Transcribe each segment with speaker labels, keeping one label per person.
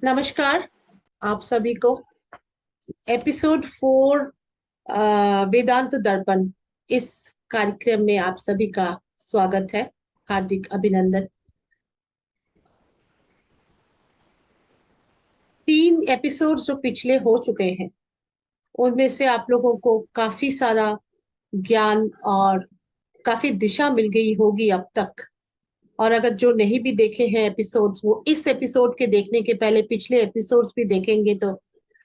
Speaker 1: नमस्कार आप सभी को। एपिसोड 4 वेदांत दर्पण, इस कार्यक्रम में आप सभी का स्वागत है। हार्दिक अभिनंदन। 3 एपिसोड जो पिछले हो चुके हैं उनमें से आप लोगों को काफी सारा ज्ञान और काफी दिशा मिल गई होगी अब तक। और अगर जो नहीं भी देखे हैं एपिसोड्स, वो इस एपिसोड के देखने के पहले पिछले एपिसोड्स भी देखेंगे तो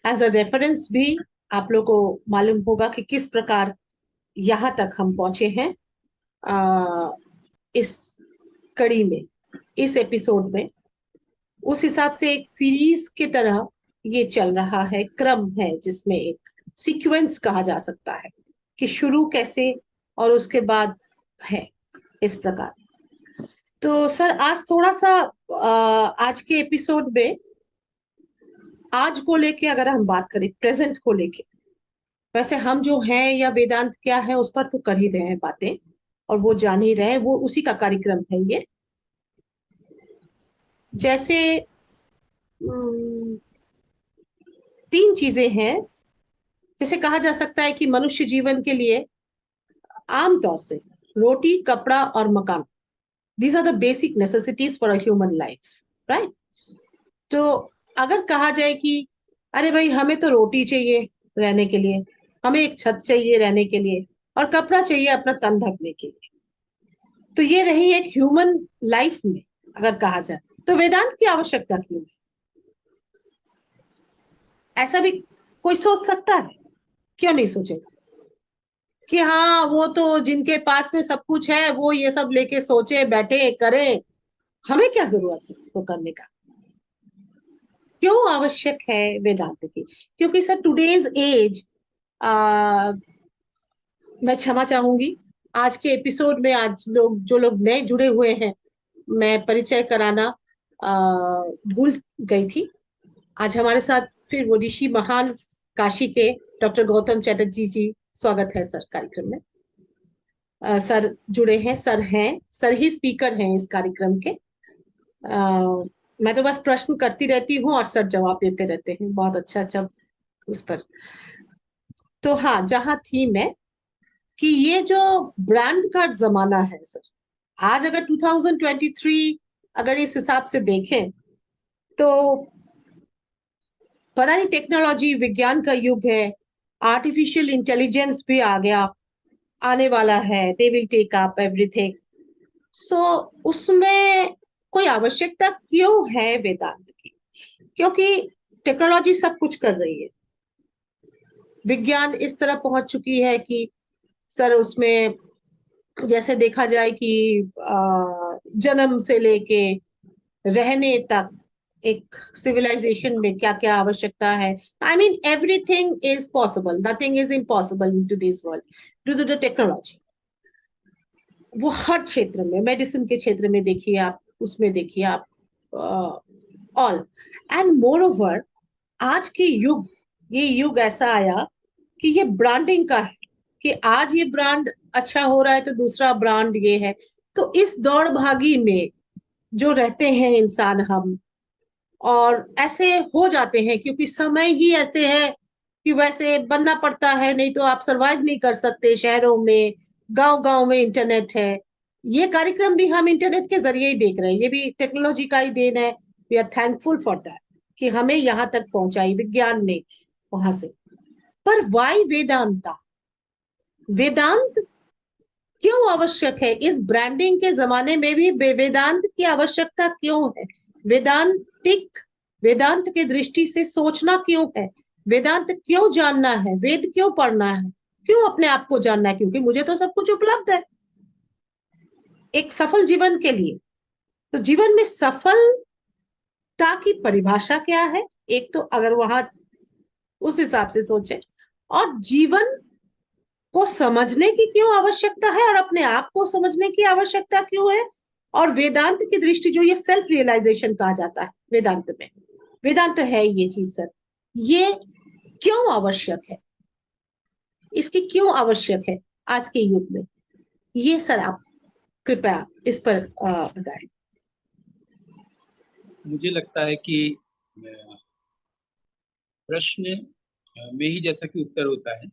Speaker 1: एज अ रेफरेंस भी आप लोग को मालूम होगा कि किस प्रकार यहाँ तक हम पहुंचे हैं। आ, इस कड़ी में, इस एपिसोड में, उस हिसाब से एक सीरीज की तरह ये चल रहा है, क्रम है जिसमें एक सीक्वेंस कहा जा सकता है कि शुरू कैसे और उसके बाद है इस प्रकार। तो सर आज थोड़ा सा आज के एपिसोड में आज को लेके अगर हम बात करें, प्रेजेंट को लेके, वैसे हम जो हैं या वेदांत क्या है उस पर तो कर ही रहे हैं बातें, और वो जान ही रहे हैं, वो उसी का कार्यक्रम है ये। जैसे अम, 3 चीजें हैं। जैसे कहा जा सकता है कि मनुष्य जीवन के लिए आमतौर से रोटी, कपड़ा और मकान, these are the basic necessities for a human life, right. तो अगर कहा जाए कि अरे भाई हमें तो रोटी चाहिए रहने के लिए, हमें एक छत चाहिए रहने के लिए, और कपड़ा चाहिए अपना तन ढकने के लिए, तो ये रही एक ह्यूमन लाइफ में अगर कहा जाए तो वेदांत की आवश्यकता क्यों है? ऐसा भी कोई सोच सकता है? क्यों नहीं सोचेगा कि हाँ वो तो जिनके पास में सब कुछ है वो ये सब लेके सोचे बैठे करें, हमें क्या जरूरत है इसको करने का? क्यों आवश्यक है वेदांत की? क्योंकि सर टुडेज एज, आ, मैं क्षमा चाहूंगी, आज के एपिसोड में आज लोग जो लोग नए जुड़े हुए हैं, मैं परिचय कराना भूल गई थी। आज हमारे साथ फिर वो ऋषि महान काशी के डॉक्टर गौतम चैटर्जी जी, स्वागत है सर कार्यक्रम में। सर जुड़े हैं, सर ही स्पीकर हैं इस कार्यक्रम के। मैं तो बस प्रश्न करती रहती हूँ और सर जवाब देते रहते हैं बहुत अच्छा अच्छा उस पर। तो हाँ, जहाँ थी मैं, कि ये जो ब्रांड का जमाना है सर, आज अगर 2023 अगर इस हिसाब से देखें तो पता नहीं, टेक्नोलॉजी विज्ञान का युग है, आर्टिफिशियल इंटेलिजेंस भी आ गया, आने वाला है, they will take up everything. So उसमें कोई आवश्यकता क्यों है वेदांत की? क्योंकि टेक्नोलॉजी सब कुछ कर रही है, विज्ञान इस तरह पहुंच चुकी है कि सर उसमें जैसे देखा जाए कि जन्म से लेके रहने तक एक सिविलाइजेशन में क्या क्या आवश्यकता है, I mean everything is possible, nothing is impossible in today's world due to the technology. वो हर क्षेत्र में, मेडिसिन के क्षेत्र में देखिए आप, उसमें देखिए आप, ऑल एंड मोर ओवर आज के युग, ये युग ऐसा आया कि ये ब्रांडिंग का है, कि आज ये ब्रांड अच्छा हो रहा है तो दूसरा ब्रांड ये है। तो इस दौड़ भागी में जो रहते हैं इंसान हम, और ऐसे हो जाते हैं क्योंकि समय ही ऐसे है कि वैसे बनना पड़ता है, नहीं तो आप सरवाइव नहीं कर सकते शहरों में, गांव गांव में इंटरनेट है। ये कार्यक्रम भी हम इंटरनेट के जरिए ही देख रहे हैं, ये भी टेक्नोलॉजी का ही देन है। We are thankful for that कि हमें यहाँ तक पहुंचाई विज्ञान ने वहां से। पर वाई वेदांता? वेदांत क्यों आवश्यक है इस ब्रांडिंग के जमाने में भी? वेदांत की आवश्यकता क्यों है? वेदांतिक, वेदांत की दृष्टि से सोचना क्यों है? वेदांत क्यों जानना है? वेद क्यों पढ़ना है? क्यों अपने आप को जानना है? क्योंकि मुझे तो सब कुछ उपलब्ध है एक सफल जीवन के लिए। तो जीवन में सफलता की परिभाषा क्या है? एक तो अगर वहां उस हिसाब से सोचे, और जीवन को समझने की क्यों आवश्यकता है और अपने आप को समझने की आवश्यकता क्यों है? और वेदांत की दृष्टि जो ये सेल्फ रियलाइजेशन कहा जाता है वेदांत में, वेदांत है ये चीज सर, ये क्यों आवश्यक है? इसकी क्यों आवश्यक है आज के युग में? ये सर आप कृपया इस पर बताएं।
Speaker 2: मुझे लगता है कि अ, प्रश्न में ही जैसा कि उत्तर होता है।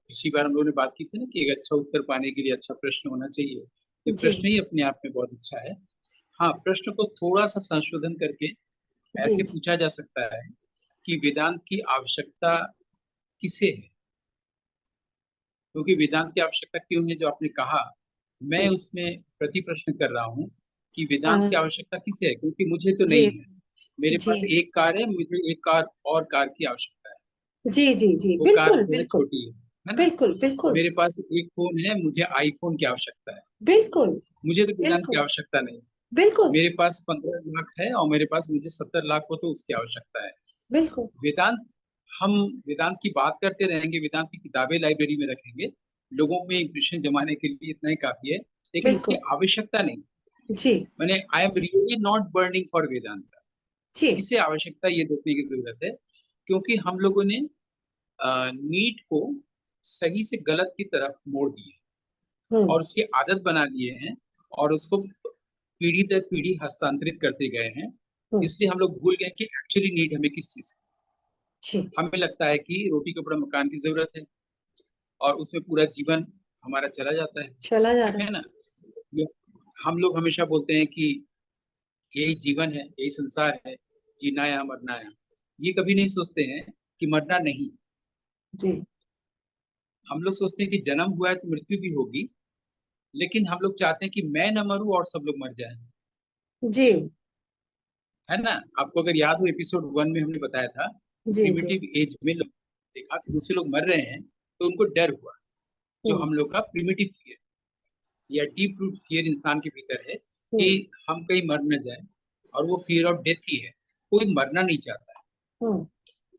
Speaker 2: पिछली बार हम लोगों ने बात की थी ना कि एक अच्छा उत्तर पाने के लिए अच्छा प्रश्न होना चाहिए। ये
Speaker 1: जी
Speaker 2: प्रश्न ही अपने आप में बहुत अच्छा है। हाँ, प्रश्न को थोड़ा सा संशोधन करके
Speaker 1: जी
Speaker 2: ऐसे
Speaker 1: जी
Speaker 2: पूछा जा सकता है कि वेदांत की आवश्यकता किसे है। क्योंकि वेदांत की आवश्यकता क्यों है जो आपने कहा, मैं
Speaker 1: जी
Speaker 2: उसमें प्रति प्रश्न कर रहा हूँ कि वेदांत की
Speaker 1: अ,
Speaker 2: आवश्यकता किसे है, क्योंकि मुझे तो
Speaker 1: जी
Speaker 2: नहीं है। मेरे
Speaker 1: जी
Speaker 2: पास एक कार है, मुझे एक कार और कार की आवश्यकता है।
Speaker 1: जी जी जी
Speaker 2: वो कार
Speaker 1: बिल्कुल
Speaker 2: जो है
Speaker 1: बिल्कुल
Speaker 2: छोटी है ना।
Speaker 1: बिल्कुल बिल्कुल
Speaker 2: मेरे पास एक फोन है, मुझे आईफोन की आवश्यकता है।
Speaker 1: बिल्कुल
Speaker 2: मुझे तो वेदांत की
Speaker 1: बिल्कुल
Speaker 2: आवश्यकता नहीं।
Speaker 1: बिल्कुल
Speaker 2: मेरे पास 15 लाख है और मेरे पास मुझे 70 लाख हो तो उसकी आवश्यकता है।
Speaker 1: बिल्कुल
Speaker 2: वेदांत, हम वेदांत की बात करते रहेंगे, वेदांत की किताबें लाइब्रेरी में रखेंगे, लोगों में इंप्रेशन जमाने के लिए इतना ही काफी है, लेकिन उसकी
Speaker 1: बिल्कुल
Speaker 2: आवश्यकता नहीं।
Speaker 1: जी
Speaker 2: मैंने I am really not burning for Vedanta.
Speaker 1: जी
Speaker 2: किसे आवश्यकता ये देखने की जरूरत है, क्योंकि हम लोगों ने नीट को सही से गलत की तरफ मोड़ दिए
Speaker 1: हम्म
Speaker 2: और उसकी आदत बना लिए हैं और उसको पीढ़ी दर पीढ़ी हस्तांतरित करते गए हैं।
Speaker 1: हम्म
Speaker 2: इसलिए हम लोग भूल गए कि एक्चुअली नीड हमें किस चीज की।
Speaker 1: जी
Speaker 2: हमें लगता है कि रोटी कपड़ा मकान की जरूरत है और उसमें पूरा जीवन हमारा चला जाता
Speaker 1: चला जा रहा
Speaker 2: है ना। ये हम लोग हमेशा बोलते हैं कि यही जीवन है, यही संसार है, जीना या मरना है। ये कभी नहीं सोचते हैं कि मरना नहीं।
Speaker 1: जी
Speaker 2: हम लोग सोचते हैं कि जन्म हुआ है तो मृत्यु भी होगी, लेकिन हम लोग चाहते हैं कि मैं न मरूं और सब लोग मर जाएं।
Speaker 1: जी
Speaker 2: है ना। आपको अगर याद हो, एपिसोड 1 में हमने बताया था कि
Speaker 1: जी जी
Speaker 2: प्रिमिटिव एज में लोग देखा कि दूसरे लोग मर रहे हैं तो उनको डर हुआ, जो
Speaker 1: हम्म
Speaker 2: हम लोग का प्रिमिटिव फियर या डीप रूट फियर इंसान के भीतर है कि
Speaker 1: हम्म
Speaker 2: हम कहीं मर न जाए। और वो फियर ऑफ डेथ ही है। कोई मरना नहीं चाहता है,
Speaker 1: हम्म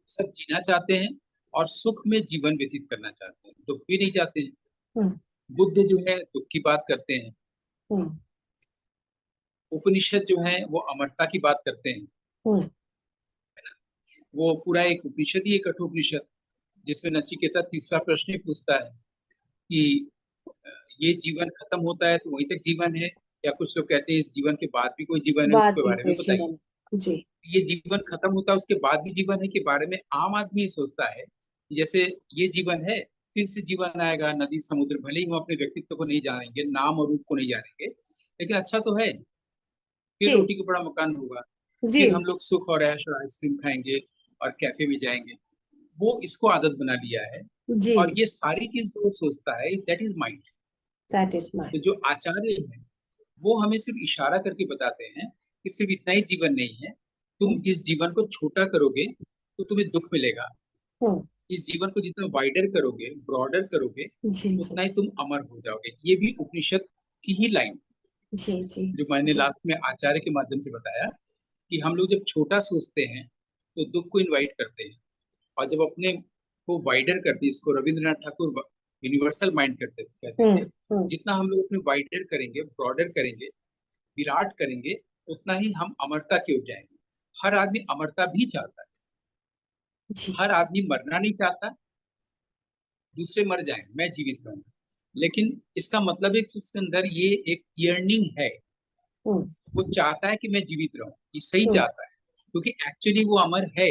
Speaker 2: सब जीना चाहते हैं और सुख में जीवन व्यतीत करना चाहते हैं, दुख भी नहीं चाहते हैं।
Speaker 1: हम्म
Speaker 2: बुद्ध जो है दुख की बात करते हैं,
Speaker 1: हम्म
Speaker 2: उपनिषद जो है वो अमरता की बात करते हैं।
Speaker 1: हम्म
Speaker 2: वो पूरा एक उपनिषद ही एक कठोपनिषद, जिसमें नचिकेता तीसरा प्रश्न ही पूछता है कि अ, ये जीवन खत्म होता है तो वहीं तक जीवन है, या कुछ लोग कहते हैं इस जीवन के बाद भी कोई जीवन है,
Speaker 1: बात
Speaker 2: उसके
Speaker 1: भी
Speaker 2: बारे में
Speaker 1: कोई
Speaker 2: बताइए।
Speaker 1: जीवन जी
Speaker 2: ये जीवन खत्म होता है उसके बाद भी जीवन है के बारे में आम आदमी ये सोचता है कि जैसे ये जीवन है, फिर से जीवन आएगा, नदी समुद्र, भले ही हम अपने व्यक्तित्व को नहीं जानेंगे, नाम और रूप को नहीं जानेंगे, लेकिन अच्छा तो है। फिर
Speaker 1: जी
Speaker 2: रोटी कपड़ा मकान होगा,
Speaker 1: जी
Speaker 2: फिर हम लोग सुख और ऐश और आइसक्रीम खाएंगे और कैफे में जाएंगे। वो इसको आदत बना लिया है।
Speaker 1: जी
Speaker 2: और ये सारी चीज जो वो सोचता है that is mind.
Speaker 1: That is
Speaker 2: तो
Speaker 1: माइंड
Speaker 2: जो आचार्य है वो हमें सिर्फ इशारा करके बताते हैं कि सिर्फ इतना ही जीवन नहीं है। तुम इस जीवन को छोटा करोगे तो तुम्हें दुख मिलेगा।
Speaker 1: हम्म
Speaker 2: इस जीवन को जितना वाइडर करोगे, ब्रॉडर करोगे,
Speaker 1: जी जी
Speaker 2: उतना ही तुम अमर हो जाओगे। ये भी उपनिषद की ही लाइन,
Speaker 1: जी जी
Speaker 2: जो मैंने
Speaker 1: जी
Speaker 2: लास्ट में आचार्य के माध्यम से बताया कि हम लोग जब छोटा सोचते हैं तो दुख को इनवाइट करते हैं, और जब अपने को वाइडर करते हैं, इसको रविंद्रनाथ ठाकुर यूनिवर्सल माइंड करते कहते थे,
Speaker 1: हम्म
Speaker 2: जितना हम लोग अपने वाइडर करेंगे, ब्रॉडर करेंगे, विराट करेंगे, उतना ही हम अमरता की ओर जाएंगे। हर आदमी अमरता भी चाहता है,
Speaker 1: जी
Speaker 2: हर आदमी मरना नहीं चाहता, दूसरे मर जाएं मैं जीवित रहूं। लेकिन इसका मतलब है कि उसके अंदर ये एक यर्निंग है।
Speaker 1: हम्म
Speaker 2: वो चाहता है कि मैं जीवित रहूं, ये सही
Speaker 1: हम्म
Speaker 2: चाहता है, क्योंकि एक्चुअली वो अमर है,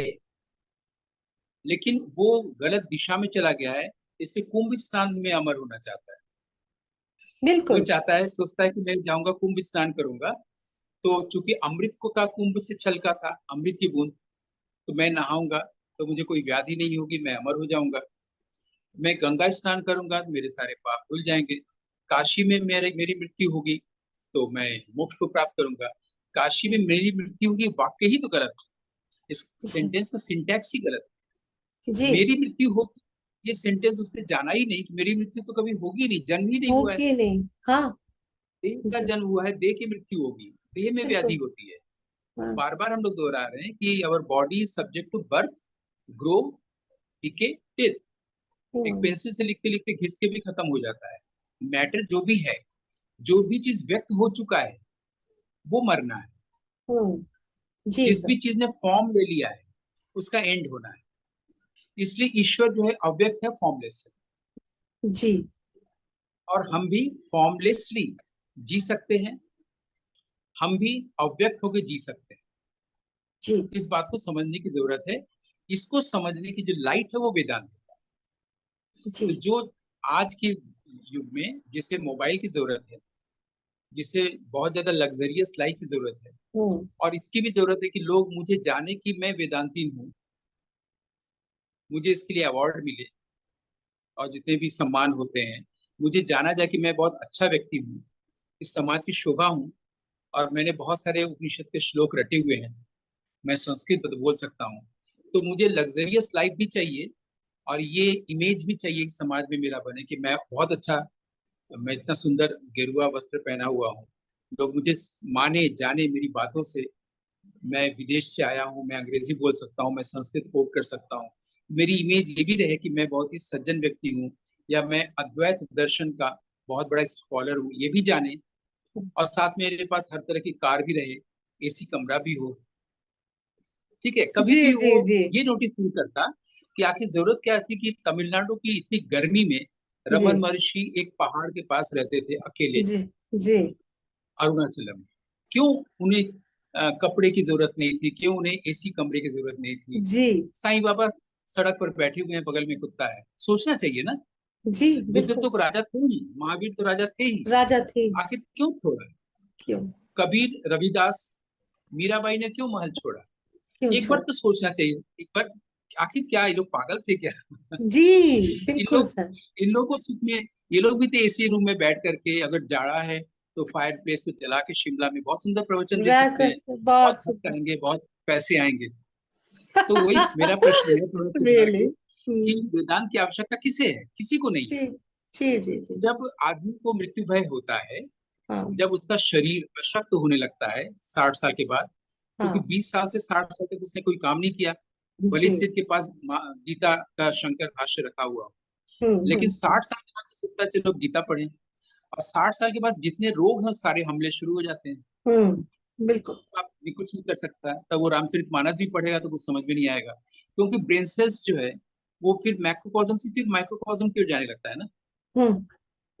Speaker 2: लेकिन वो गलत दिशा में चला गया है। इसलिए कुंभ स्नान में अमर होना चाहता है। वो
Speaker 1: बिल्कुल
Speaker 2: चाहता है, सोचता है कि मैं जाऊंगा कुंभ स्नान करूंगा, तो चूंकि अमृत को का कुंभ से छलका था, अमृत की बूंद, तो मैं नहाऊंगा तो मुझे कोई व्याधि नहीं होगी, मैं अमर हो जाऊंगा। मैं गंगा स्नान करूंगा तो मेरे सारे पाप धुल जाएंगे। काशी में मेरी मृत्यु होगी तो मैं मोक्ष को प्राप्त करूंगा। काशी में मेरी मृत्यु होगी, वाक्य ही तो गलत है। इस
Speaker 1: जी
Speaker 2: सेंटेंस का सिंटैक्स ही गलत है।
Speaker 1: जी
Speaker 2: मेरी मृत्यु होगी, ये सेंटेंस उसने जाना ही नहीं कि मेरी मृत्यु तो कभी होगी नहीं, जन्म ही नहीं हुआ है।
Speaker 1: होगी नहीं हाँ
Speaker 2: देह का
Speaker 1: जी
Speaker 2: जन्म हुआ है, देह की मृत्यु होगी, देह में व्याधि
Speaker 1: बिल्कुल
Speaker 2: होती है।
Speaker 1: हाँ
Speaker 2: बार बार हम लोग दोहरा रहे हैं कि our body is subject to birth, grow, decay, death. एक
Speaker 1: हम्म
Speaker 2: पेंसिल से लिखते लिखते घिस के भी खत्म हो जाता है। मैटर जो भी है, जो भी चीज व्यक्त हो चुका है, वो मरना है।
Speaker 1: जी
Speaker 2: जिस
Speaker 1: सर
Speaker 2: भी चीज ने फॉर्म ले लिया है, उसका एंड होना है। इसलिए ईश्वर जो है अव्यक्त है, फॉर्मलेस है।
Speaker 1: जी
Speaker 2: और हम भी फॉर्मलेसली जी सकते हैं, हम भी अव्यक्त होकर जी सकते हैं।
Speaker 1: जी
Speaker 2: इस बात को समझने की जरूरत है। इसको समझने की जो लाइट है वो वेदांत है।
Speaker 1: जी।
Speaker 2: तो जो आज के युग में जिसे मोबाइल की जरूरत है, जिसे बहुत ज्यादा लग्जरियस लाइफ की जरूरत है,
Speaker 1: हम्म।
Speaker 2: और इसकी भी जरूरत है कि लोग मुझे जाने कि मैं वेदांती हूँ, मुझे इसके लिए अवार्ड मिले और जितने भी सम्मान होते हैं, मुझे जाना जाए कि मैं बहुत अच्छा व्यक्ति हूँ, इस समाज की शोभा हूँ, और मैंने बहुत सारे उपनिषद के श्लोक रटे हुए हैं, मैं संस्कृत बोल सकता हूँ। तो मुझे लग्जरियस लाइफ भी चाहिए, और ये इमेज भी चाहिए कि समाज में मेरा बने कि मैं बहुत अच्छा, मैं इतना सुंदर गेरुआ वस्त्र पहना हुआ हूँ, लोग मुझे माने जाने मेरी बातों से। मैं विदेश से आया हूँ, मैं अंग्रेजी बोल सकता हूँ, मैं संस्कृत कोट कर सकता हूँ। मेरी इमेज ये भी रहे कि मैं बहुत ही सज्जन व्यक्ति हूँ, या मैं अद्वैत दर्शन का बहुत बड़ा स्कॉलर हूँ, ये भी जाने। और साथ में मेरे पास हर तरह की कार भी रहे, एसी कमरा भी हो। ठीक है, कभी
Speaker 1: जी
Speaker 2: भी
Speaker 1: जी
Speaker 2: वो
Speaker 1: जी
Speaker 2: ये नोटिस नहीं करता कि आखिर जरूरत क्या थी कि तमिलनाडु की इतनी गर्मी में
Speaker 1: जी
Speaker 2: रमन महर्षि एक पहाड़ के पास रहते थे अकेले,
Speaker 1: जी जी
Speaker 2: अरुणाचलम में। क्यों उन्हें कपड़े की जरूरत नहीं थी, क्यों उन्हें एसी कमरे की जरूरत नहीं थी?
Speaker 1: जी
Speaker 2: साईं बाबा सड़क पर बैठे हुए हैं, बगल में कुत्ता है, सोचना चाहिए ना।
Speaker 1: जी
Speaker 2: बुद्ध
Speaker 1: बिल्कुल।
Speaker 2: तो राजा थे ही, महावीर तो राजा थे ही,
Speaker 1: राजा थे।
Speaker 2: आखिर क्यों छोड़ा?
Speaker 1: क्यों?
Speaker 2: कबीर, रविदास, मीराबाई ने क्यों महल छोड़ा?
Speaker 1: क्यों
Speaker 2: एक बार
Speaker 1: छोड़?
Speaker 2: तो सोचना चाहिए, एक बार। आखिर क्या ये लोग पागल थे क्या?
Speaker 1: जी
Speaker 2: इन
Speaker 1: बिल्कुल
Speaker 2: लोग
Speaker 1: सर।
Speaker 2: इन लोगों को सुख में, ये लोग भी तो एसी रूम में बैठ करके, अगर जाड़ा है तो फायर प्लेस को जला के शिमला में बहुत सुंदर प्रवचन दे
Speaker 1: रह
Speaker 2: सकते हैं,
Speaker 1: सकते,
Speaker 2: बहुत
Speaker 1: बहुत
Speaker 2: भक्त
Speaker 1: सुंदर।
Speaker 2: आएंगे, बहुत पैसे आएंगे। तो वही मेरा प्रश्न है, थोड़ा सुधार
Speaker 1: रियली।
Speaker 2: के, कि वेदांत की आवश्यकता किसे है? किसी को नहीं
Speaker 1: जी
Speaker 2: है।
Speaker 1: जी जी जी।
Speaker 2: जब आदमी को मृत्यु भय होता है,
Speaker 1: हाँ
Speaker 2: जब उसका शरीर अशक्त होने लगता है 60 साल के बाद, क्योंकि
Speaker 1: हाँ।
Speaker 2: 20 साल से 60 साल तक उसने कोई काम नहीं किया, भले
Speaker 1: जी।
Speaker 2: से के पास गीता का शंकर भाष्य रखा हुआ हो, लेकिन
Speaker 1: हम्म।
Speaker 2: 60 साल के बाद सोचता है चलो गीता पढ़ें। और 60 साल के बाद जितने रोग हैं सारे हमले शुरू हो जाते हैं।
Speaker 1: बिल्कुल।
Speaker 2: आप भी कुछ नहीं कर सकता, तब वो रामचरितमानस भी पढ़ेगा तो कुछ समझ में नहीं आएगा, क्योंकि ब्रेन सेल्स जो है वो फिर मैक्रोकॉज्म से फिर माइक्रोकॉज्म की ओर जाने लगता है ना।
Speaker 1: हम्म।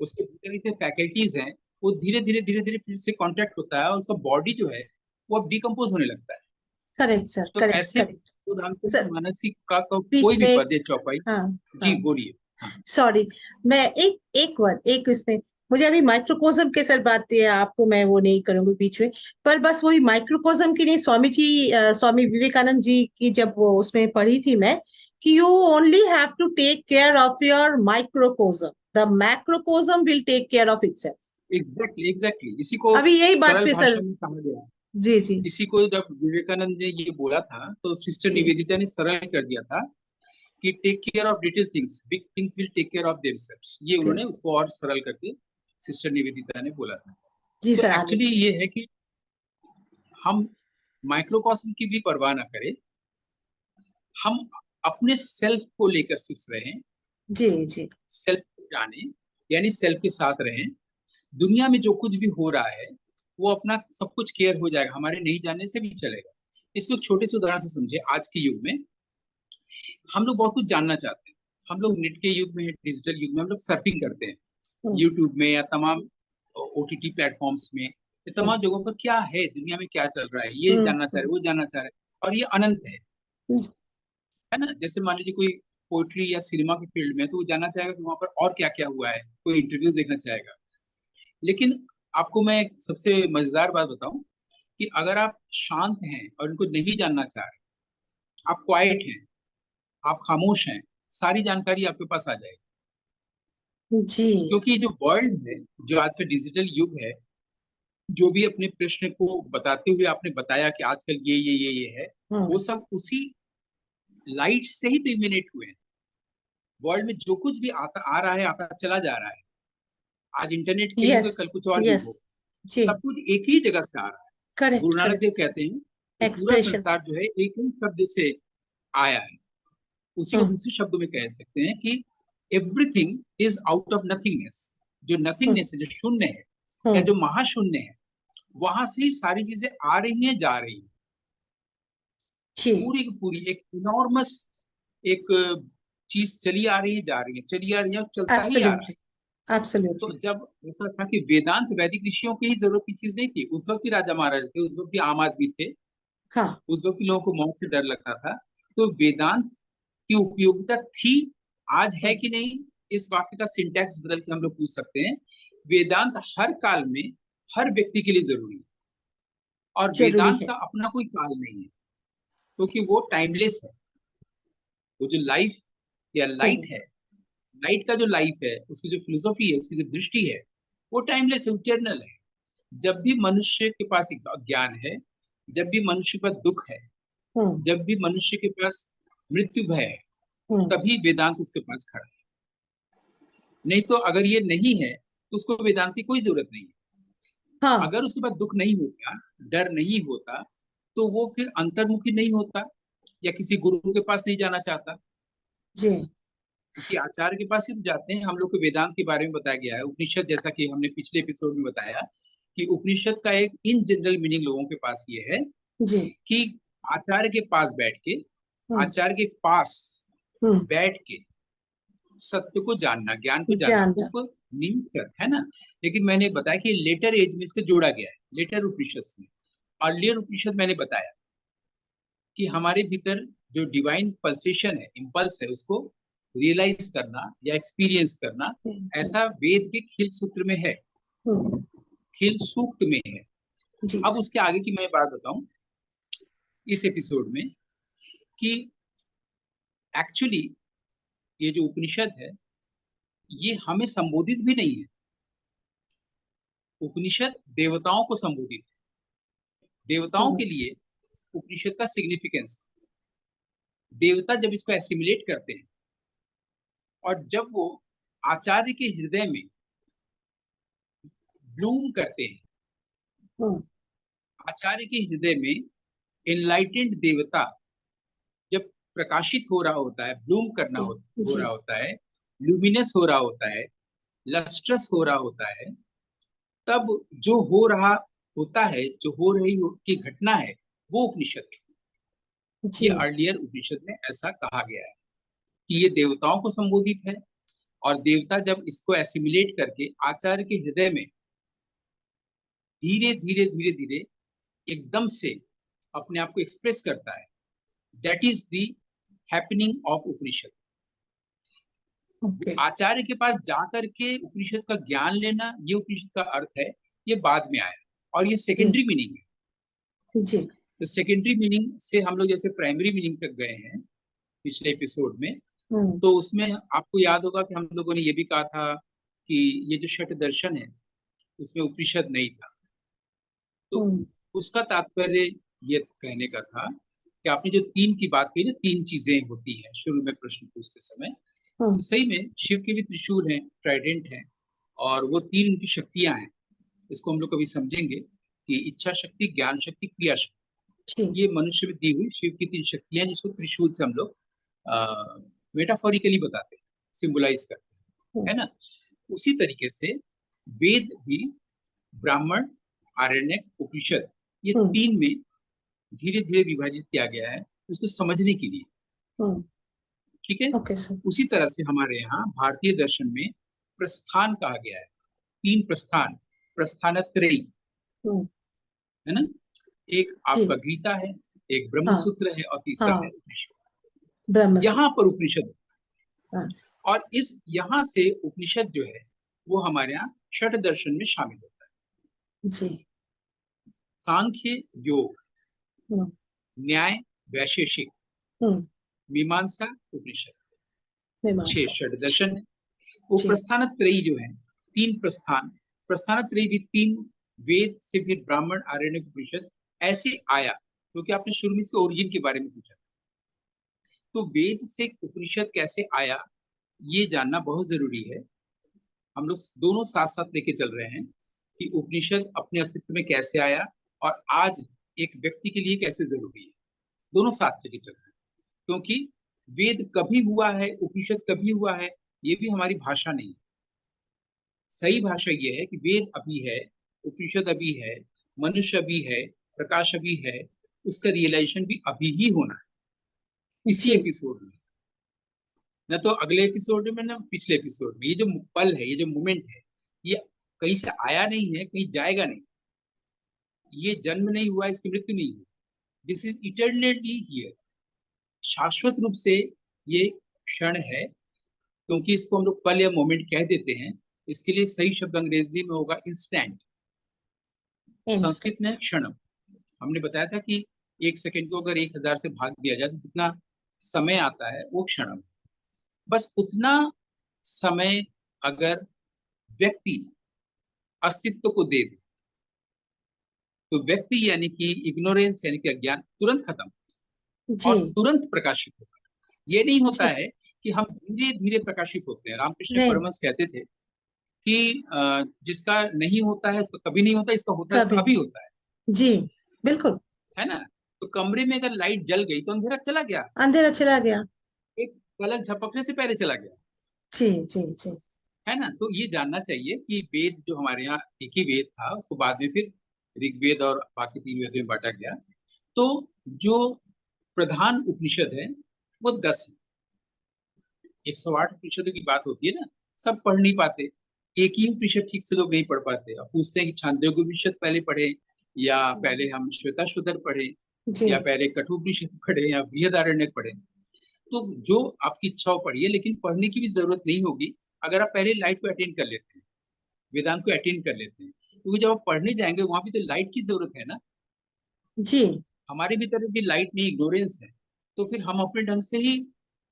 Speaker 2: उसके भीतर जितने फैकल्टीज हैं, वो धीरे धीरे फिर से कांटेक्ट होता है, और उसका बॉडी जो है वो अब डिकम्पोज होने लगता है।
Speaker 1: करेक्ट सर,
Speaker 2: तो
Speaker 1: करेक्ट
Speaker 2: ऐसे
Speaker 1: करेक्ट।
Speaker 2: तो
Speaker 1: सर
Speaker 2: रामचरितमानस की का कोई
Speaker 1: बीच
Speaker 2: भी
Speaker 1: में
Speaker 2: पद या चौपाई।
Speaker 1: हाँ
Speaker 2: जी
Speaker 1: हाँ।
Speaker 2: बोलिए। हाँ।
Speaker 1: सॉरी। मैं एक एक वर्ड एक इसमें, मुझे अभी माइक्रोकोज्म के सर बात है, आपको मैं वो नहीं करूंगी बीच में। पर बस वही माइक्रोकोज्म की नहीं, स्वामी जी स्वामी विवेकानंद जी की जब वो उसमें पढ़ी थी मैं, कि you only have to take care of your microcosm, the macrocosm will take care of itself.
Speaker 2: Exactly exactly, इसी को
Speaker 1: अभी यही बात
Speaker 2: सरल
Speaker 1: पे सर।
Speaker 2: भाषा में कहा गया है।
Speaker 1: जी जी
Speaker 2: इसी को जब विवेकानंद ने ये बोला था तो सिस्टर
Speaker 1: जी
Speaker 2: निवेदिता ने सरल कर दिया था कि take care of little things, big things will take care of themselves. ये उन्होंने उसको और सरल करके सिस्टर निवेदिता ने बोला था।
Speaker 1: जी
Speaker 2: तो
Speaker 1: सर आगे।
Speaker 2: एक्चुअली ये है कि हम माइक्रोकॉस्म की भी परवाह ना करें, हम अपने सेल्फ को लेकर सिर्फ रहें,
Speaker 1: जी जी
Speaker 2: सेल्फ को जाने, यानी सेल्फ के साथ रहें। दुनिया में जो कुछ भी हो रहा है वो अपना सब कुछ केयर हो जाएगा, हमारे नहीं जानने से भी चलेगा। इसको एक छोटे से उदाहरण से समझे। आज के युग में हम लोग बहुत कुछ जानना चाहते हैं, हम लोग नेट के युग में, डिजिटल युग में हम लोग सर्फिंग करते हैं,
Speaker 1: हम्म,
Speaker 2: यूट्यूब में या तमाम ओटीटी प्लेटफॉर्म्स में, ये
Speaker 1: हम्म,
Speaker 2: तमाम जगहों पर क्या है, दुनिया में क्या चल रहा है, ये जानना चाह रहे,
Speaker 1: हम्म,
Speaker 2: वो जानना चाह रहे, और ये अनंत
Speaker 1: हम्म,
Speaker 2: है ना। जैसे मान लीजिए कोई पोइट्री या सिनेमा के फील्ड में, तो वो जानना चाहेगा कि वहां पर और क्या क्या हुआ है, कोई इंटरव्यूज देखना चाहेगा। लेकिन आपको मैं एक सबसे मजेदार बात बताऊं, कि अगर आप शांत हैं और इनको नहीं जानना चाह रहे, आप क्वाइट हैं, आप खामोश हैं, सारी जानकारी आपके पास आ जाएगी।
Speaker 1: जी।
Speaker 2: क्योंकि ये जो वर्ल्ड है, जो आज का डिजिटल युग है, जो भी अपने प्रश्न को बताते हुए आपने बताया कि आजकल ये है, वो
Speaker 1: हम्म।
Speaker 2: सब उसी लाइट से ही तो इमिनेट हुए हैं। वर्ल्ड में जो कुछ भी आता आ रहा है, आता चला जा रहा है। आज इंटरनेट के युग
Speaker 1: यस
Speaker 2: है, कल कुछ और युग
Speaker 1: यस।
Speaker 2: हो,
Speaker 1: जी।
Speaker 2: सब कुछ एक ही जगह से आ रहा है।
Speaker 1: Correct
Speaker 2: Guru Nanak
Speaker 1: correct.
Speaker 2: देव कहते हैं कि पूरा
Speaker 1: एक्सप्रेशन।
Speaker 2: संसार जो है एक ही शब्द से आया है। उसी को
Speaker 1: हम्म
Speaker 2: दूसरे शब्दों में कह सकते हैं कि everything is out of nothingness. जो
Speaker 1: हम्म
Speaker 2: नथिंगनेस है, जो शून्य है, या
Speaker 1: हम्म।
Speaker 2: जो महाशून्य है, वहां से ही सारी चीजें आ रही हैं, जा रही हैं।
Speaker 1: जी।
Speaker 2: पूरी की पूरी एक इनॉर्मस एक चीज चली आ रही है, जा रही है, चली आ रही है, और चलता ही आ रहा है।
Speaker 1: एब्सोल्युटली
Speaker 2: तो
Speaker 1: एब्सोल्युटली।
Speaker 2: जब ऐसा था कि वेदांत वैदिक ऋषियों की ही जरूरत की चीज नहीं थी, उस वक्त भी राजा महाराजा थे, उस वक्त भी आम आदमी थे,
Speaker 1: हाँ।
Speaker 2: उस वक्त लोगों को मौत से डर लगता था। तो वेदांत की उपयोगिता थी, आज है
Speaker 1: हम्म,
Speaker 2: कि नहीं, इस वाक्य का सिंटैक्स बदल के हम लोग पूछ सकते हैं। वेदांत हर काल में हर व्यक्ति के लिए जरूरी है, और
Speaker 1: जरूरी
Speaker 2: वेदांत
Speaker 1: है।
Speaker 2: का अपना कोई काल नहीं है, क्योंकि वो टाइमलेस है। वो जो लाइफ या लाइट
Speaker 1: हम्म।
Speaker 2: है, लाइट का जो लाइफ है, उसकी जो फिलोसॉफी है, उसकी जो दृष्टि है, वो टाइमलेस है, इटर्नल है। जब भी मनुष्य के पास एक ज्ञान है, जब भी मनुष्य के पास दुख है,
Speaker 1: हम्म।
Speaker 2: जब भी मनुष्य के पास मृत्यु भय है,
Speaker 1: हम्म।
Speaker 2: तभी वेदांत उसके पास खड़ा है। नहीं तो अगर ये नहीं है तो उसको वेदांत की कोई जरूरत नहीं है।
Speaker 1: हाँ
Speaker 2: अगर उसके पास दुख नहीं होता, डर नहीं होता, तो वो फिर अंतर्मुखी नहीं होता, या किसी गुरु के पास नहीं जाना चाहता,
Speaker 1: जी।
Speaker 2: किसी आचार्य के पास ही तो जाते हैं। हम लोग को वेदांत के बारे में बताया गया है, उपनिषद, जैसा कि हमने पिछले एपिसोड में बताया कि उपनिषद का एक इन जनरल मीनिंग लोगों के पास ये है
Speaker 1: जी।
Speaker 2: कि आचार्य के पास बैठ के,
Speaker 1: हम्म।
Speaker 2: आचार्य के पास
Speaker 1: हम्म।
Speaker 2: बैठ के सत्य को जानना, ज्ञान को जानना,
Speaker 1: जानना।
Speaker 2: उपनिषद है ना। लेकिन मैंने बताया कि लेटर एज में इसको जोड़ा गया है, लेटर उपनिषद में। अर्लियर उपनिषद मैंने बताया कि हमारे भीतर जो डिवाइन पल्सेशन है, इम्पल्स है, उसको रियलाइज करना या एक्सपीरियंस करना,
Speaker 1: हम्म।
Speaker 2: ऐसा वेद के खिल सूत्र में है,
Speaker 1: हम्म।
Speaker 2: खिल सूक्त में है।
Speaker 1: जी
Speaker 2: अब
Speaker 1: सर।
Speaker 2: उसके आगे की मैं बात बताऊं इस एपिसोड में, कि एक्चुअली ये जो उपनिषद है, ये हमें संबोधित भी नहीं है। उपनिषद देवताओं को संबोधित है। देवताओं
Speaker 1: हम्म।
Speaker 2: के लिए उपनिषद का सिग्निफिकेंस, देवता जब इसको एसिमिलेट करते हैं और जब वो आचार्य के हृदय में ब्लूम करते हैं,
Speaker 1: हम्म।
Speaker 2: आचार्य के हृदय में एनलाइटेंड देवता जब प्रकाशित हो रहा होता है, ब्लूम करना
Speaker 1: जी।
Speaker 2: हो
Speaker 1: जी।
Speaker 2: रहा होता है, ल्यूमिनस हो रहा होता है, लस्ट्रस हो रहा होता है, तब जो हो रहा होता है, जो हो रही की घटना है, वो उपनिषद है। ये
Speaker 1: जी।
Speaker 2: अर्लियर उपनिषद में ऐसा कहा गया है कि ये देवताओं को संबोधित है, और देवता जब इसको एसिमिलेट करके आचार्य के हृदय में धीरे धीरे धीरे धीरे एकदम से अपने आप को एक्सप्रेस करता है, that is the happening of Upanishad.
Speaker 1: Okay.
Speaker 2: आचार्य के पास जाकर के उपनिषद का ज्ञान लेना, ये उपनिषद का अर्थ है, ये बाद में आया, और ये
Speaker 1: जी।
Speaker 2: सेकेंडरी मीनिंग है।
Speaker 1: जी।
Speaker 2: तो सेकेंडरी मीनिंग से हम लोग जैसे प्राइमरी मीनिंग तक गए हैं पिछले एपिसोड में,
Speaker 1: हम्म।
Speaker 2: तो उसमें आपको याद होगा कि हम लोगों ने ये भी कहा था कि ये जो छठ दर्शन है, उसमें उपनिषद नहीं था। तो
Speaker 1: हम्म।
Speaker 2: उसका तात्पर्य ये कहने का था कि आपने जो तीन की बात कही ना, तीन चीजें होती हैं शुरू में प्रश्न पूछते समय, तो
Speaker 1: हम्म।
Speaker 2: सही में शिव के भी त्रिशूल हैं, ट्राइडेंट हैं, और वो तीन उनकी शक्तियां हैं। इसको हम लोग कभी समझेंगे कि इच्छा शक्ति, ज्ञान शक्ति, क्रिया
Speaker 1: जी।
Speaker 2: शक्ति, ये मनुष्य में दी हुई शिव की तीन शक्तियां, जिसको त्रिशूल से हम लोग मेटाफोरिकली बताते हैं, सिंबलाइज करते हैं,
Speaker 1: हम्म।
Speaker 2: है ना। उसी तरीके से वेद भी, ब्राह्मण, आरण्यक, उपनिषद, ये
Speaker 1: हम्म।
Speaker 2: तीन में धीरे धीरे विभाजित किया गया है उसको समझने के लिए।
Speaker 1: हम्म।
Speaker 2: ठीक है।
Speaker 1: Okay sir.
Speaker 2: उसी तरह से हमारे यहाँ भारतीय दर्शन में प्रस्थान कहा गया है, तीन प्रस्थान, प्रस्थानत्रयी,
Speaker 1: हम्म।
Speaker 2: है ना। एक आपका
Speaker 1: जी।
Speaker 2: गीता है, एक ब्रह्म
Speaker 1: हाँ।
Speaker 2: सूत्र है, और तीसरा है
Speaker 1: हाँ।
Speaker 2: उपनिषद।
Speaker 1: ब्रह्म
Speaker 2: यहाँ
Speaker 1: सूत्र।
Speaker 2: पर उपनिषद,
Speaker 1: हाँ।
Speaker 2: और इस यहाँ से उपनिषद जो है वो हमारे यहाँ छठ दर्शन में शामिल होता है।
Speaker 1: जी।
Speaker 2: सांख्य, योग,
Speaker 1: हम्म।
Speaker 2: न्याय, वैशेषिक,
Speaker 1: हम्म।
Speaker 2: मीमांसा, उपनिषद, छह
Speaker 1: मीमांसा।
Speaker 2: षट दर्शन है। वो
Speaker 1: जी।
Speaker 2: प्रस्थान त्रयी जो है, तीन प्रस्थान, प्रस्थान त्रयी भी तीन, वेद से फिर ब्राह्मण, आरण्य, उपनिषद, ऐसे आया, क्योंकि आपने शुरू में इसके ओरिजिन के बारे में पूछा। तो वेद से उपनिषद कैसे आया, ये जानना बहुत जरूरी है। हम लोग दोनों साथ साथ लेके चल रहे हैं कि उपनिषद अपने अस्तित्व में कैसे आया, और आज एक व्यक्ति के लिए कैसे जरूरी है। दोनों साथ लेके चल रहे हैं, क्योंकि वेद कभी हुआ है, उपनिषद कभी हुआ है, ये भी हमारी भाषा नहीं है। सही भाषा ये है कि वेद अभी है, उपनिषद अभी है, मनुष्य अभी है, प्रकाश अभी है, उसका रियलाइजेशन भी अभी ही होना है, इसी
Speaker 1: जी।
Speaker 2: एपिसोड में। न तो अगले एपिसोड में, ना पिछले एपिसोड में। ये जो पल है, ये जो मोमेंट है, ये कहीं से आया नहीं है, कहीं जाएगा नहीं। ये जन्म नहीं हुआ, इसकी मृत्यु नहीं हुई, दिस इज इटर्नली हियर, शाश्वत रूप से ये क्षण है। क्योंकि इसको हम लोग पल या मोमेंट कह देते हैं, इसके लिए सही शब्द अंग्रेजी में होगा इंस्टेंट, संस्कृत में
Speaker 1: इंस्टेंट।
Speaker 2: क्षणम। हमने बताया था कि 1 सेकंड को अगर 1000 से भाग दिया जाए तो कितना समय आता है, वो क्षणम। बस उतना समय अगर व्यक्ति अस्तित्व को दे दे, तो व्यक्ति यानी कि इग्नोरेंस यानी कि अज्ञान तुरंत खत्म
Speaker 1: जी
Speaker 2: और तुरंत प्रकाशित होगा। ये नहीं होता
Speaker 1: जी।
Speaker 2: है कि हम धीरे धीरे प्रकाशित होते हैं। रामकृष्ण
Speaker 1: नहीं,
Speaker 2: परमहंस कहते थे कि जिसका नहीं होता है उसका कभी नहीं होता, इसका होता है इसका
Speaker 1: कभी।
Speaker 2: अभी होता
Speaker 1: जी, बिल्कुल।
Speaker 2: है ना। तो कमरे में अगर लाइट जल गई तो अंधेरा चला गया,
Speaker 1: अंधेरा चला गया।
Speaker 2: एक पलक झपकने से पहले चला गया,
Speaker 1: जी जी जी।
Speaker 2: है ना। तो ये जानना चाहिए कि वेद जो हमारे यहाँ एक ही वेद था, उसको बाद में फिर ऋग्वेद और बाकी 3 वेदों में बांटा गया। तो जो प्रधान उपनिषद है वो 10 है। 108 उपनिषदों की बात होती है ना, सब पढ़ नहीं पाते। एक ही उपनिषद ठीक से लोग नहीं पढ़ पाते, अब पूछते हैं कि छांदोग्य उपनिषद पहले पढ़े या पहले हम श्वेताश्वतर पढ़े
Speaker 1: जी
Speaker 2: या पहले कठोपनिषद पढ़े या बृहदारण्यक पढ़े। तो जो आपकी इच्छा हो पढ़िए, लेकिन पढ़ने की भी जरूरत नहीं होगी अगर आप पहले लाइट को अटेंड कर लेते हैं, वेदांत को अटेंड कर लेते हैं। क्योंकि जब आप पढ़ने जाएंगे वहां भी तो लाइट की जरूरत है ना,
Speaker 1: जी।
Speaker 2: हमारे भीतर भी लाइट नहीं, इग्नोरेंस है। तो फिर हम अपने ढंग से ही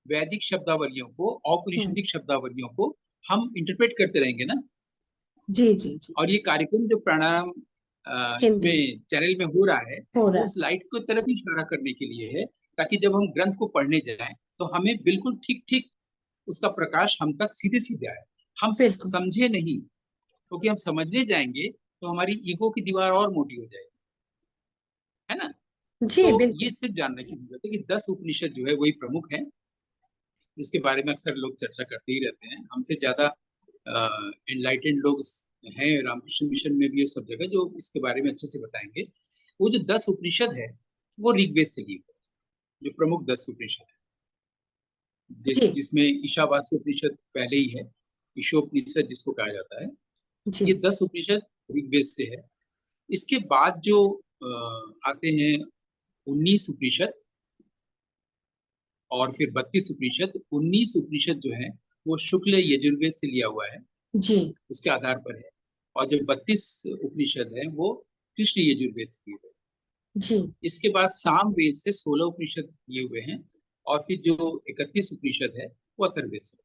Speaker 2: वैदिक शब्दावलियों को,
Speaker 1: हम्म।
Speaker 2: औपनिषदिक शब्दावलियों को हम इंटरप्रेट करते रहेंगे ना।
Speaker 1: जी जी जी।
Speaker 2: और ये कार्यक्रम जो प्राणायाम
Speaker 1: हिंदी
Speaker 2: इसमें चैनल में हो रहा है,
Speaker 1: हो
Speaker 2: वो
Speaker 1: रहा
Speaker 2: उस लाइट को तरफ ही इशारा करने के लिए है, ताकि जब हम ग्रंथ को पढ़ने जाएं तो हमें बिल्कुल ठीक ठीक उसका प्रकाश हम तक सीधे सीधे आए, हम
Speaker 1: है। बिल्कुल।
Speaker 2: समझे नहीं। क्योंकि हम समझने जाएंगे तो हमारी ईगो की दीवार और मोटी हो जाएगी, है ना।
Speaker 1: जी
Speaker 2: तो ये
Speaker 1: बिल्कुल।
Speaker 2: सिर्फ जानने की जरूरत है कि 10 उपनिषद जो है वही प्रमुख है, जिसके बारे में अक्सर लोग चर्चा करते ही रहते हैं। हमसे ज्यादा एनलाइटेंड लोग हैं रामकृष्ण मिशन में भी, ये सब जगह जो इसके बारे में अच्छे से बताएंगे। वो जो 10 उपनिषद है वो ऋग्वेद से ली हुई है, जो प्रमुख 10 उपनिषद है,
Speaker 1: जी
Speaker 2: जिसमें ईशावास्य उपनिषद पहले ही है, ईशोपनिषद जिसको कहा जाता है। ये
Speaker 1: जी
Speaker 2: 10 उपनिषद ऋग्वेद से है। इसके बाद जो आते हैं 19 उपनिषद और फिर 32 उपनिषद। 19 उपनिषद जो है वो शुक्ल यजुर्वेद से लिया हुआ है,
Speaker 1: जी
Speaker 2: उसके आधार पर है। और जो 32 उपनिषद है वो कृष्ण यजुर्वेद से लिए हुए हैं।
Speaker 1: जी
Speaker 2: इसके बाद साम वेद से 16 उपनिषद लिए हुए हैं। और फिर जो 31 उपनिषद है वो अथर्ववेद से।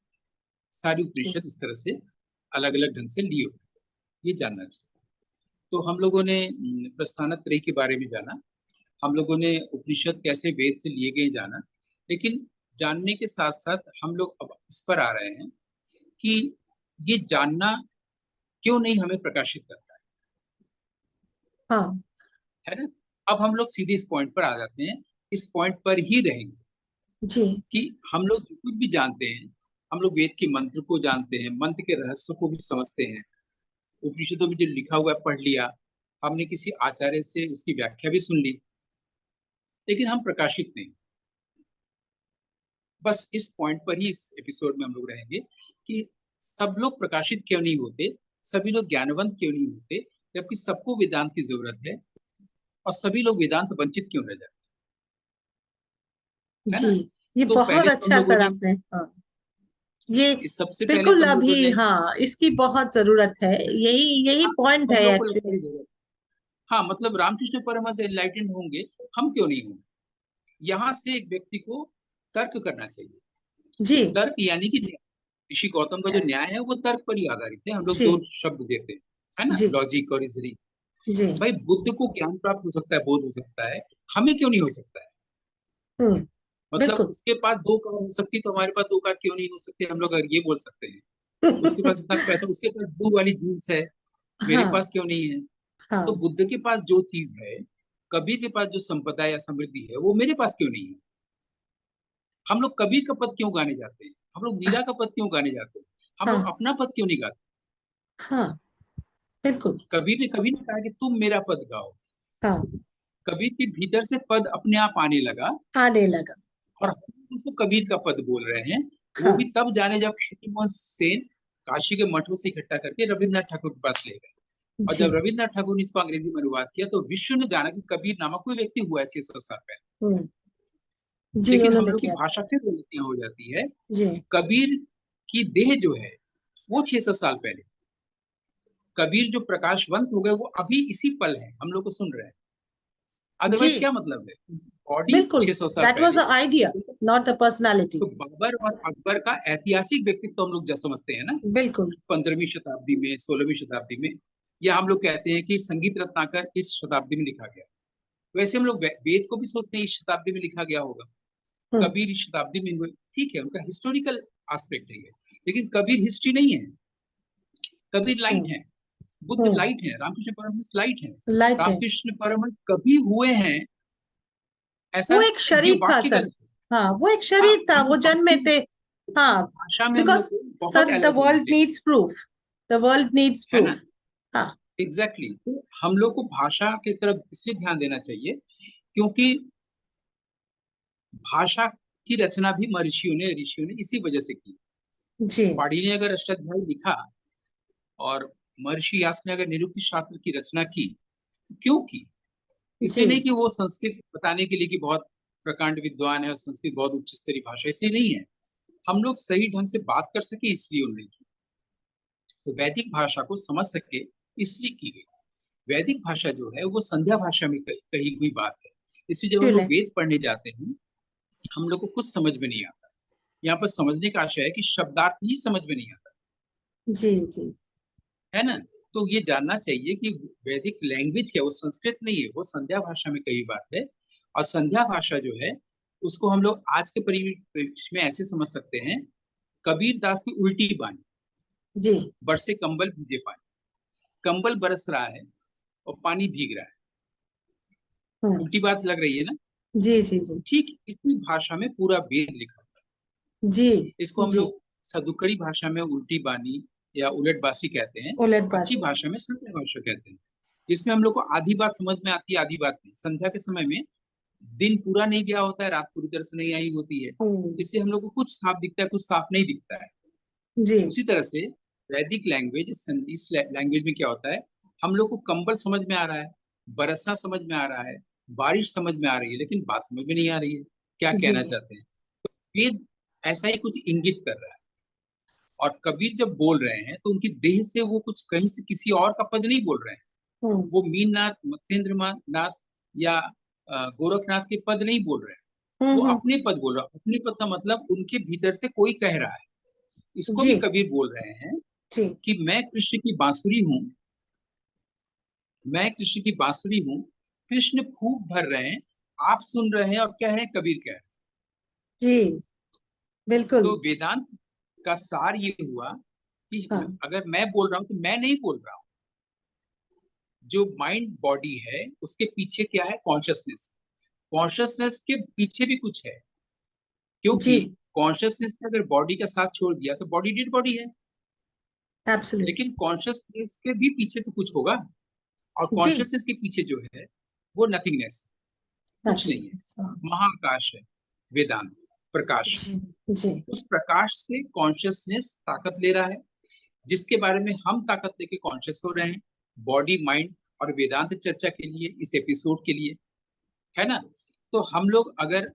Speaker 2: सारी
Speaker 1: जी।
Speaker 2: उपनिषद इस तरह से अलग अलग ढंग से लिए हुए हैं, ये जानना चाहिए। तो हम लोगों ने प्रस्थानत्रय के बारे में जाना, हम लोगों ने उपनिषद कैसे वेद से लिए गए जाना। लेकिन जानने के साथ साथ हम लोग अब इस पर आ रहे हैं कि ये जानना क्यों नहीं हमें प्रकाशित करता
Speaker 1: हाँ।
Speaker 2: है ना। अब हम लोग सीधे इस पॉइंट पर आ जाते हैं, इस पॉइंट पर ही रहेंगे
Speaker 1: जी
Speaker 2: कि हम लोग जो कुछ भी जानते हैं, हम लोग वेद के मंत्र को जानते हैं, मंत्र के रहस्य को भी समझते हैं, उपनिषदों में जो लिखा हुआ है पढ़ लिया, हमने किसी आचार्य से उसकी व्याख्या भी सुन ली, लेकिन हम प्रकाशित नहीं। बस इस पॉइंट पर ही इस एपिसोड में हम लोग रहेंगे कि सब लोग प्रकाशित क्यों नहीं होते, सभी लोग ज्ञानवंत क्यों नहीं होते, जबकि सबको वेदांत की जरूरत है, और सभी लोग वेदांत वंचित क्यों रह जाते हैं, है
Speaker 1: जी।
Speaker 2: ना।
Speaker 1: ये
Speaker 2: तो
Speaker 1: बहुत
Speaker 2: पहले तो हम
Speaker 1: अच्छा
Speaker 2: लोगों
Speaker 1: सर
Speaker 2: ने
Speaker 1: आपने, हाँ, ये
Speaker 2: इस सबसे पहले
Speaker 1: बिल्कुल
Speaker 2: तो हम लोगों
Speaker 1: अभी,
Speaker 2: ने
Speaker 1: हाँ, इसकी बहुत जरूरत है। यही यही
Speaker 2: हाँ,
Speaker 1: पॉइंट
Speaker 2: सब
Speaker 1: है
Speaker 2: लोग को लगता है
Speaker 1: एक्चुअली।
Speaker 2: जरूरत। हाँ, मतलब रामकृष्ण परमहंस एनलाइटेंड होंगे, हम क्यों नहीं होंगे। यहाँ से एक व्यक्ति को तर्क करना चाहिए।
Speaker 1: जी
Speaker 2: तर्क यानी कि न्याय। ऋषि गौतम का जो न्याय है वो तर्क पर ही आधारित है। हम लोग दो
Speaker 1: जी
Speaker 2: शब्द देते हैं, है ना,
Speaker 1: जी
Speaker 2: लॉजिक और रीजनिंग।
Speaker 1: जी।
Speaker 2: भाई बुद्ध को ज्ञान प्राप्त हो सकता है, बोध हो सकता है, हमें क्यों नहीं हो सकता है।
Speaker 1: हम्म।
Speaker 2: मतलब
Speaker 1: बिल्कुल।
Speaker 2: उसके पास 2 कार हो सकती तो हमारे पास 2 कार क्यों नहीं हो सकती, हम लोग अगर ये बोल सकते हैं। उसके पास इतना पैसा, उसके पास ब्लू वाली जीन्स है, मेरे
Speaker 1: हाँ
Speaker 2: पास क्यों नहीं है। तो
Speaker 1: हाँ
Speaker 2: बुद्ध के पास जो चीज है, कबीर के पास जो संपदा या समृद्धि है, वो मेरे पास क्यों नहीं है। हम लोग कबीर का पद क्यों गाने जाते हैं, हम लोग मीरा का पद क्यों गाने जाते हैं, हम लोग
Speaker 1: हाँ
Speaker 2: अपना पद क्यों नहीं गाते।
Speaker 1: हाँ। बिल्कुल।
Speaker 2: कबीर ने कभी नहीं कहा कि तुम मेरा पद गाओ।
Speaker 1: हाँ।
Speaker 2: कबीर के भीतर से पद अपने आप आने लगा,
Speaker 1: आने लगा।
Speaker 2: और हम उसको कबीर का पद बोल रहे हैं। वो
Speaker 1: हाँ।
Speaker 2: भी तब जाने जब क्षितिमोहन सेन काशी के मठों से इकट्ठा करके रविन्द्रनाथ ठाकुर के पास ले गए। और
Speaker 1: जी।
Speaker 2: जब रविन्द्रनाथ ठाकुर ने इसको अंग्रेजी में अनुवाद किया तो विश्व ने जाना कि कबीर नामक कोई व्यक्ति हुआ है 600 साल पहले।
Speaker 1: हम्म। जी,
Speaker 2: लेकिन हम
Speaker 1: उन्होंने
Speaker 2: लोग की
Speaker 1: किया था।
Speaker 2: भाषा फिर गलतियां हो जाती है।
Speaker 1: जी।
Speaker 2: कबीर की देह जो है वो 600 साल पहले, कबीर जो प्रकाशवंत हो गए वो अभी इसी पल है, हम लोग को सुन रहे हैं।
Speaker 1: जी,
Speaker 2: अदरवाइज क्या मतलब है, बॉडी
Speaker 1: बिल्कुल।
Speaker 2: 600 साल
Speaker 1: दैट वाज
Speaker 2: पहले।
Speaker 1: The idea, not the personality.
Speaker 2: तो बाबर और अकबर का ऐतिहासिक व्यक्तित्व हम लोग जब समझते हैं ना,
Speaker 1: बिल्कुल।
Speaker 2: 15वीं शताब्दी में, 16वीं शताब्दी में, या हम लोग कहते हैं कि संगीत रत्नाकर इस शताब्दी में लिखा गया। वैसे हम लोग वेद को भी सोचते हैं इस शताब्दी में लिखा गया होगा,
Speaker 1: हम्म।
Speaker 2: कबीर इस शताब्दी में हुए, ठीक है, उनका हिस्टोरिकल एस्पेक्ट है ये। लेकिन कबीर हिस्ट्री नहीं है, कबीर लाइट
Speaker 1: हम्म।
Speaker 2: है, बुद्ध
Speaker 1: हम्म।
Speaker 2: लाइट है, रामकृष्ण परमहंस लाइट है।
Speaker 1: लाइट है।
Speaker 2: रामकृष्ण परमहंस कभी हुए हैं ऐसा,
Speaker 1: वो एक
Speaker 2: ये
Speaker 1: शरीर था
Speaker 2: वाक्य
Speaker 1: सर।
Speaker 2: गलत है।
Speaker 1: हाँ, वो एक
Speaker 2: हाँ,
Speaker 1: शरीर था,
Speaker 2: हम
Speaker 1: वो
Speaker 2: लोग
Speaker 1: जन्मे
Speaker 2: वाक्य,
Speaker 1: थे। हाँ।
Speaker 2: भाषा में हम लोग
Speaker 1: बिकॉज
Speaker 2: को बहुत
Speaker 1: सर, द
Speaker 2: अलर्ट होना
Speaker 1: वर्ल्ड
Speaker 2: चाहिए,
Speaker 1: needs proof. The world needs
Speaker 2: है ना।
Speaker 1: प्रूफ। हाँ।
Speaker 2: Exactly exactly. तो हम लोग को भाषा की तरफ इसलिए ध्यान देना चाहिए क्योंकि भाषा की रचना भी ऋषियों ने इसी वजह से की।
Speaker 1: जी।
Speaker 2: पाणिनि ने अगर अष्टाध्यायी लिखा और महर्षि व्यास ने अगर निरुक्ति शास्त्र की रचना की, तो क्यों की?
Speaker 1: जी।
Speaker 2: इसलिए नहीं कि वो संस्कृत बताने के लिए कि बहुत प्रकांड विद्वान है और संस्कृत बहुत उच्च स्तरीय भाषा, इसलिए नहीं है। हम लोग सही ढंग से बात कर सके इसलिए उन्होंने की। तो वैदिक भाषा को समझ सके इसलिए की गई। वैदिक भाषा जो है वो संध्या भाषा में कही हुई बात है। इसलिए जब हम लोग
Speaker 1: है।
Speaker 2: वेद पढ़ने जाते हैं, हम लोग को कुछ समझ में नहीं आता। यहाँ पर समझने का आशय है कि शब्दार्थ ही समझ में नहीं आता,
Speaker 1: जी। जी।
Speaker 2: है ना। तो ये जानना चाहिए कि वैदिक लैंग्वेज है वो संस्कृत नहीं है, वो संध्या भाषा में कही बात है। और संध्या भाषा जो है उसको हम लोग आज के परिप्रेक्ष्य में ऐसे समझ सकते हैं, कबीर दास की उल्टी बानी,
Speaker 1: जी।
Speaker 2: बरसे कंबल भीजे पानी। कंबल बरस रहा है और पानी भीग रहा है,
Speaker 1: हम्म।
Speaker 2: उल्टी बात लग रही है ना।
Speaker 1: जी। जी। जी।
Speaker 2: ठीक इतनी भाषा में पूरा वेद लिखा है।
Speaker 1: जी।
Speaker 2: इसको हम
Speaker 1: जी।
Speaker 2: लोग सदुकड़ी भाषा में उल्टी बानी या उलटबासी कहते हैं, अच्छी
Speaker 1: उलटबाजी।
Speaker 2: भाषा में संध्या भाषा कहते हैं। जिसमें हम लोग को आधी बात समझ में आती है, आधी बात नहीं। संध्या के समय में दिन पूरा नहीं गया होता है, रात पूरी तरह से नहीं आई होती है,
Speaker 1: हम्म।
Speaker 2: इससे हम लोग को कुछ साफ दिखता है, कुछ साफ नहीं दिखता है।
Speaker 1: जी।
Speaker 2: उसी तरह से वैदिक लैंग्वेज, इस लैंग्वेज में क्या होता है, हम लोग को कंबल समझ में आ रहा है, बरसना समझ में आ रहा है, बारिश समझ में आ रही है, लेकिन बात समझ में नहीं आ रही है, क्या
Speaker 1: जी।
Speaker 2: कहना चाहते हैं। वेद ऐसा ही कुछ इंगित कर रहा है। और कबीर जब बोल रहे हैं तो उनकी देह से वो कुछ कहीं से किसी और का पद नहीं बोल रहे हैं।
Speaker 1: हम्म।
Speaker 2: वो मीननाथ, मत्स्येंद्र नाथ या गोरखनाथ के पद नहीं बोल रहे हैं। वो
Speaker 1: हम्म।
Speaker 2: अपने पद बोल रहा है। अपने पद का मतलब उनके भीतर से कोई कह रहा है। इसको
Speaker 1: जी।
Speaker 2: भी कबीर बोल रहे हैं
Speaker 1: जी।
Speaker 2: कि मैं कृष्ण की बांसुरी हूँ, मैं कृष्ण की बांसुरी हूँ, कृष्ण फूंक भर रहे हैं, आप सुन रहे हैं और कह रहे हैं, कबीर कह रहे हैं।
Speaker 1: जी। बिल्कुल।
Speaker 2: तो वेदांत का सार ये हुआ कि
Speaker 1: हाँ।
Speaker 2: अगर मैं बोल रहा हूँ तो मैं नहीं बोल रहा हूँ। जो माइंड बॉडी है उसके पीछे क्या है, कॉन्शियसनेस। कॉन्शियसनेस के पीछे भी कुछ है,
Speaker 1: जी।
Speaker 2: क्योंकि कॉन्शियसनेस ने अगर बॉडी का साथ छोड़ दिया तो बॉडी डेड बॉडी है।
Speaker 1: एब्सोल्युटली।
Speaker 2: लेकिन कॉन्शियसनेस के भी पीछे तो कुछ होगा, और
Speaker 1: जी।
Speaker 2: कॉन्शियसनेस के पीछे जो है वो नथिंगनेस, कुछ नहीं है,
Speaker 1: नथिंग। हाँ।
Speaker 2: महाकाश है, वेदांत प्रकाश।
Speaker 1: जी। जी।
Speaker 2: उस प्रकाश से कॉन्शियसनेस ताकत ले रहा है, जिसके बारे में हम ताकत लेके कॉन्शियस हो रहे हैं, बॉडी माइंड और वेदांत चर्चा के लिए, इस एपिसोड के लिए, है ना। तो हम लोग अगर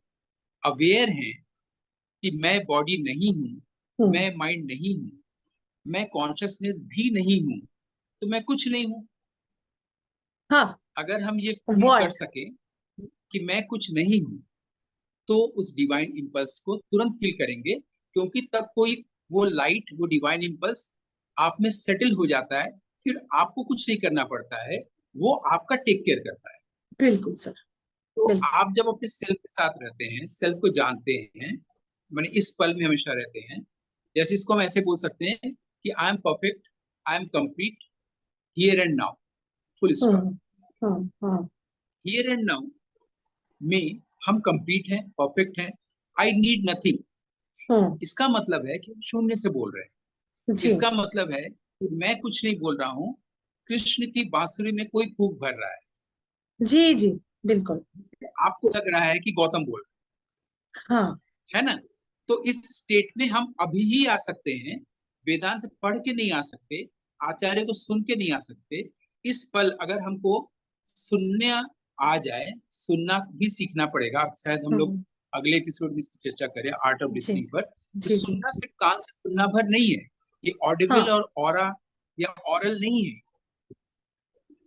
Speaker 2: अवेयर हैं कि मैं बॉडी नहीं हूं,
Speaker 1: हम्म।
Speaker 2: मैं माइंड नहीं हूं, मैं कॉन्शियसनेस भी नहीं हूं, तो मैं कुछ नहीं हूं।
Speaker 1: हाँ।
Speaker 2: अगर हम ये फील कर
Speaker 1: व्हाट।
Speaker 2: सके कि मैं कुछ नहीं हूं, तो उस डिवाइन इम्पल्स को तुरंत फील करेंगे, क्योंकि तब कोई वो लाइट, वो डिवाइन इम्पल्स आप में सेटल हो जाता है। फिर आपको कुछ नहीं करना पड़ता है, वो आपका टेक केयर करता है।
Speaker 1: बिल्कुल सर।
Speaker 2: तो
Speaker 1: बिल्कुल।
Speaker 2: आप जब अपने सेल्फ के साथ रहते हैं, सेल्फ को जानते हैं, माने इस पल में हमेशा रहते हैं, जैसे इसको हम ऐसे बोल सकते हैं कि I am perfect, I am complete, here and now, full stop.
Speaker 1: Hmm. Hmm.
Speaker 2: Here and now में हम कंप्लीट हैं, परफेक्ट हैं, आई नीड नथिंग।
Speaker 1: हम्म।
Speaker 2: इसका मतलब है कि हम शून्य से बोल रहे हैं।
Speaker 1: जी।
Speaker 2: इसका मतलब है कि मैं कुछ नहीं बोल रहा हूँ, कृष्ण की बांसुरी में कोई फूंक भर रहा है,
Speaker 1: जी। जी। बिल्कुल।
Speaker 2: जिससे आपको लग रहा है कि गौतम बोल
Speaker 1: हाँ।
Speaker 2: रहा है ना। तो इस स्टेट में हम अभी ही आ सकते हैं। वेदांत पढ़ के नहीं आ सकते, आचार्य को सुन के नहीं आ सकते, इस पल अगर हमको सुनना आ जाए, सुनना भी सीखना पड़ेगा। शायद हम लोग
Speaker 1: हम्म।
Speaker 2: अगले एपिसोड में इसकी चर्चा करें, आर्ट ऑफ
Speaker 1: जी
Speaker 2: लिसनिंग पर। तो
Speaker 1: जी जी।
Speaker 2: सुनना सिर्फ कान से सुनना भर नहीं है, ये ऑडिबल
Speaker 1: हाँ
Speaker 2: और ऑरा या ऑरल नहीं है।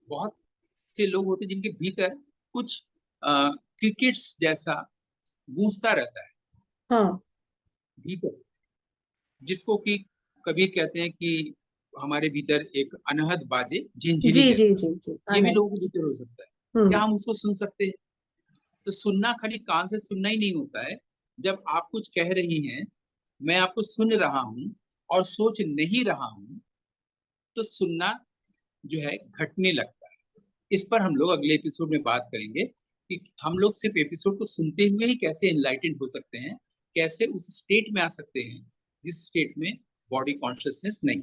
Speaker 2: बहुत से लोग होते हैं जिनके भीतर कुछ क्रिकेट्स जैसा गूंजता रहता है
Speaker 1: हाँ।
Speaker 2: भीतर, जिसको कि कभी कहते हैं कि हमारे भीतर एक अनहद बाजे झिनझिनी
Speaker 1: जी जी
Speaker 2: जैसा,
Speaker 1: जी जी,
Speaker 2: ये भी
Speaker 1: आनंद।
Speaker 2: लोगों के भीतर हो सकता है। क्या
Speaker 1: हम्म।
Speaker 2: हम उसको सुन सकते हैं? तो सुनना खाली कान से सुनना ही नहीं होता है। जब आप कुछ कह रही हैं, मैं आपको सुन रहा हूं और सोच नहीं रहा हूं, तो सुनना जो है घटने लगता है। इस पर हम लोग अगले एपिसोड में बात करेंगे कि हम लोग सिर्फ एपिसोड को सुनते हुए ही कैसे एनलाइटेंड हो सकते हैं, कैसे उस स्टेट में आ सकते हैं जिस स्टेट में बॉडी कॉन्शियसनेस नहीं।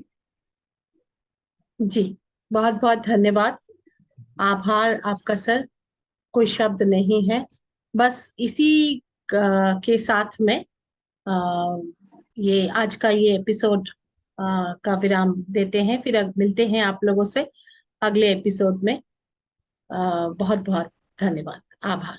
Speaker 1: जी, बहुत बहुत धन्यवाद। आभार आपका सर, कोई शब्द नहीं है। बस इसी के साथ में अ, ये आज का ये एपिसोड का विराम देते हैं। फिर मिलते हैं आप लोगों से अगले एपिसोड में। बहुत बहुत धन्यवाद, आभार।